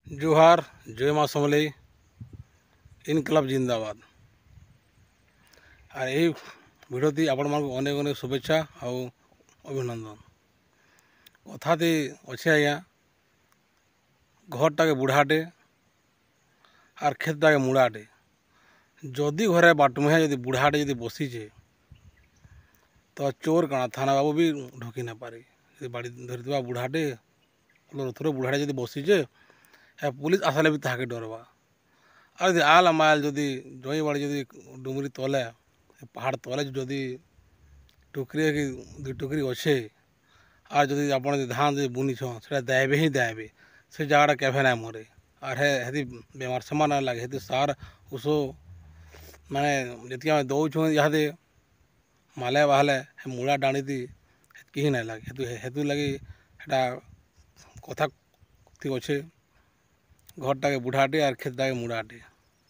जोहार जय माँ समलेई इनकलाब जिंदाबाद। और यही भिडियोटी आपण मानक अनेक अनेक शुभेच्छा और अभिनंदन। कथाटी अच्छे आज्ञा घरटा के बुढ़ाटे और खेतटा के मुड़ाटे जदि घरे बाटमुहे जदि बुढ़ाटे जदि बसीचे तो चोर काना थाना बाबू भी ढुकी ना पारे। बाड़ी धरवा बुढ़ाटे रथुर बुढ़ाटे जदि बसीचे पुलिस आसले भी ताके डरवा। और यदि आल माल जदि जई बाड़ी जदि डुंगरी तले पहाड़ तले जदि टुकरी कि दुई टुकरी अच्छे और जदि आप धान जब बुनी से देवे ही देवे से जगह केवे ना मरे और हेती बेमार सेमार ना लगे हेती सार उस माने जी आम दौछुँ इहादे माले बाहले मुड़ा डाणी दी कहीं ना लगे हेतु लगी हेटा कथा ठीक अच्छे घरटा के बुढ़ाटे और खेतटा के मुड़ाटे।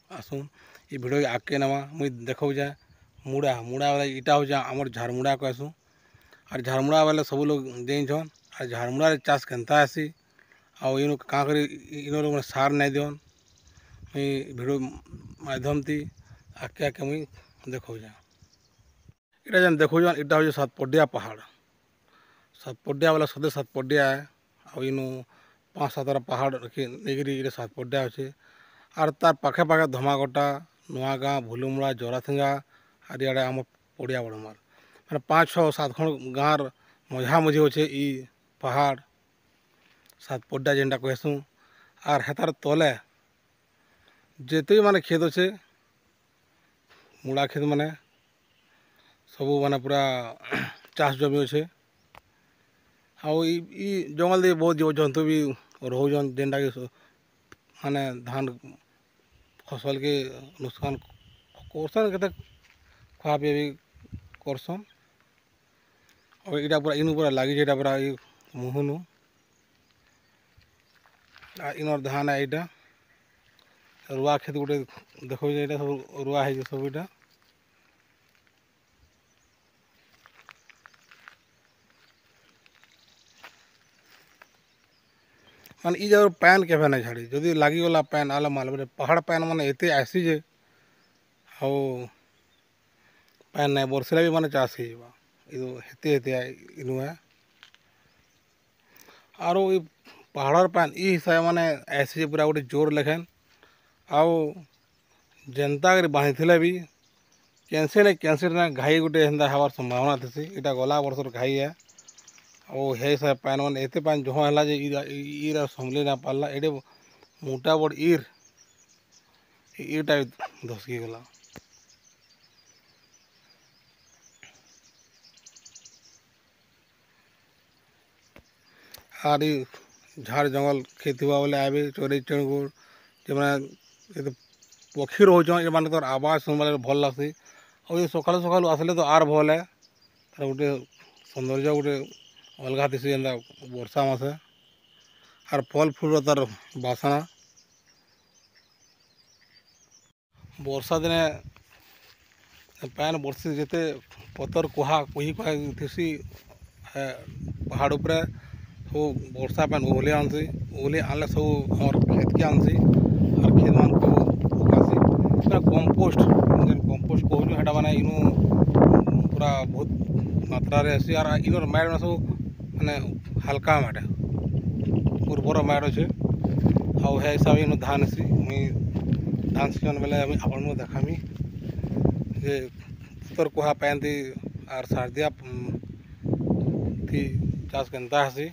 आसुन ये भिडियो आगे नवा मुई देखो जाए मुड़ा मुड़ा वाला इटा हो जा आमर झारमुड़ा कहसुँ। और झारमुड़ा वाले सब लोग जाइन और झारमुड़ा चाष केन्ता आसी आउ इन क्या कर इन सार नहीं दिवन मुई भिडियो माध्यम थी आके आके मुई देखो जा इटा जेन देखो जान इटा हो सातपडिया पहाड़ सातपडिया वाला सदे सातपडिया है आउ इन 5-7 पहाड़ नहीं सातपडिया अच्छे और तार पाखे पाखे धमाकोटा नुआगाँ भुलुमुड़ा जोराथिंगा और इे आम पड़िया बड़मार मैंने 5-6-7 खंड गाँव मझा मझी अच्छे ई पहाड़ सातपडिया जेनटा कहसूँ। और हेतार तले जिते माने खेत अच्छे मुड़ा खेत माने सब माने पूरा चाष जमी अच्छे आउ जंगल दे बहुत जीव जंतु भी रोजन जेनटा कि माने धान फसल के नुकसान करसन के खा पी भी करसन और इटा पूरा इन पूरा लगी पूरा मुहनु इन धान है यहाँ रुआ खेत गोटे देखो सब रुआ है सब इटा मान ई जगह पैन केवे ना झाड़ी जदि लगिगला पैन आला माल बोले पहाड़ पैन मैंने एत आसी जे पैन ना बरसले भी माने चाष हेते हेते इनुआ और पहाड़ पैन ई हिसाब माने ऐसी पूरा गोटे जोर लेखेन आउ जनता कर बांधी भी कैंसिल ना घाई गोटे हेन्ता हबार संभावना थी इटा गला वर्षर घाई है और हे सब पैन मैंने एत पैन जो है ईर संभली ना पार्ला एडे मोटा बड़ ईटा धसकी गला। और झाड़ जंगल खेती बोले आए चोरी चुणगुड़ जो पक्षी रोचन ये मान आवाज सुनवा भल लगसी और ये सका सका आसले तो आर भल है तार गोटे सौंदर्य गोटे अलग थी जेनता वर्षा मासे और फल फूल तार बासना वर्षा दिने पैन बरसी जिते पतर कुहा कुही कुहा थी पहाड़ उपरे सब वर्षा पैन ओहली आनसी ओहली आनले सब हमार खेत के आनसी और खेत मान को पकासी पूरा कंपोस्ट जेन कंपोस्ट कहूँ हेटा माने इनु पूरा बहुत मात्रा रे आसी और इनर मैट में सब माने हल्का मैट उर्वर मैट अच्छे आउ हे हिसाब इन धान आसी मुई धान सीजन बेले आपण देखामी जे उत्तर कुहा पैन थी और सर्दिया थी चाष केन्ता आसी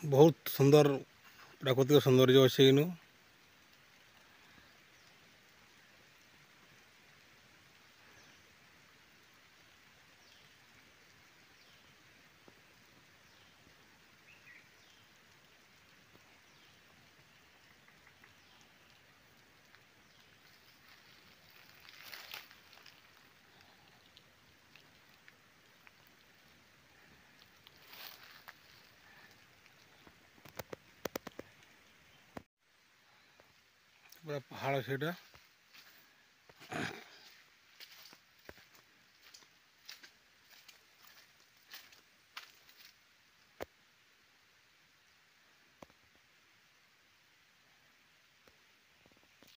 बहुत सुंदर प्राकृतिक सौंदर्य अच्छे इनु। ପୁରା ପାହାଡ଼ ସେଇଟା।